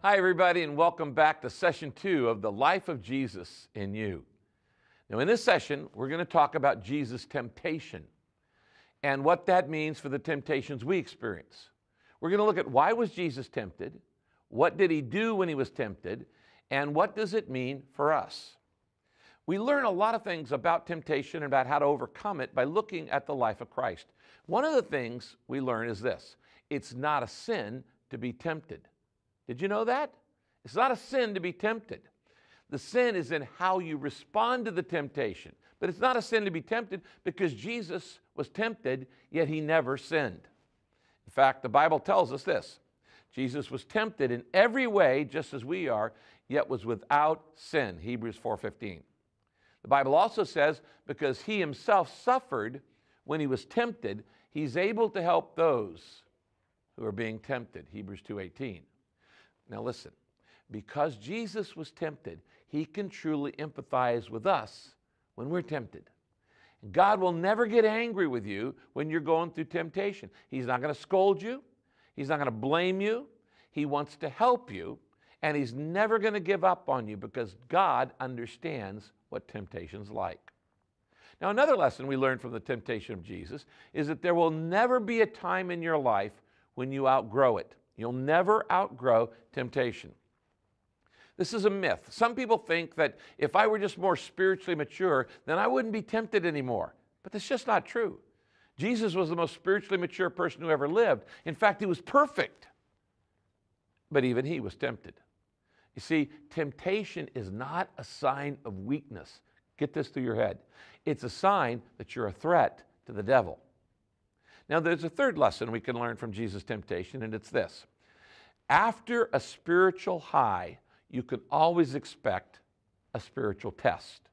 Hi, everybody, and welcome back to session 2 of The Life of Jesus in You. Now, in this session, we're going to talk about Jesus' temptation and what that means for the temptations we experience. We're going to look at why was Jesus tempted, what did he do when he was tempted, and what does it mean for us? We learn a lot of things about temptation and about how to overcome it by looking at the life of Christ. One of the things we learn is this: it's not a sin to be tempted. Did you know that? It's not a sin to be tempted. The sin is in how you respond to the temptation. But it's not a sin to be tempted because Jesus was tempted, yet he never sinned. In fact, the Bible tells us this: Jesus was tempted in every way just as we are, yet was without sin. Hebrews 4:15. The Bible also says because he himself suffered when he was tempted, he's able to help those who are being tempted. Hebrews 2:18. Now listen, because Jesus was tempted, he can truly empathize with us when we're tempted. God will never get angry with you when you're going through temptation. He's not going to scold you. He's not going to blame you. He wants to help you, and he's never going to give up on you because God understands what temptation's like. Now, another lesson we learned from the temptation of Jesus is that there will never be a time in your life when you outgrow it. You'll never outgrow temptation. This is a myth. Some people think that if I were just more spiritually mature, then I wouldn't be tempted anymore. But that's just not true. Jesus was the most spiritually mature person who ever lived. In fact, he was perfect. But even he was tempted. You see, temptation is not a sign of weakness. Get this through your head. It's a sign that you're a threat to the devil. Now, there's a third lesson we can learn from Jesus' temptation, and it's this: after a spiritual high, you can always expect a spiritual test.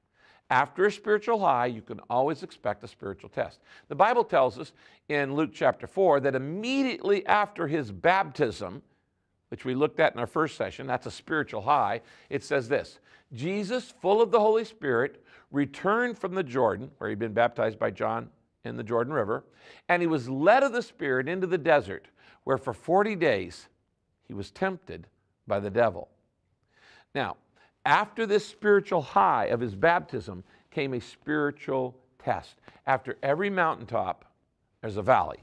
After a spiritual high, you can always expect a spiritual test. The Bible tells us in Luke chapter 4 that immediately after his baptism, which we looked at in our first session, that's a spiritual high, it says this: Jesus, full of the Holy Spirit, returned from the Jordan, where he'd been baptized by John in the Jordan River, and he was led of the Spirit into the desert, where for 40 days he was tempted by the devil. Now, after this spiritual high of his baptism came a spiritual test. After every mountaintop, there's a valley.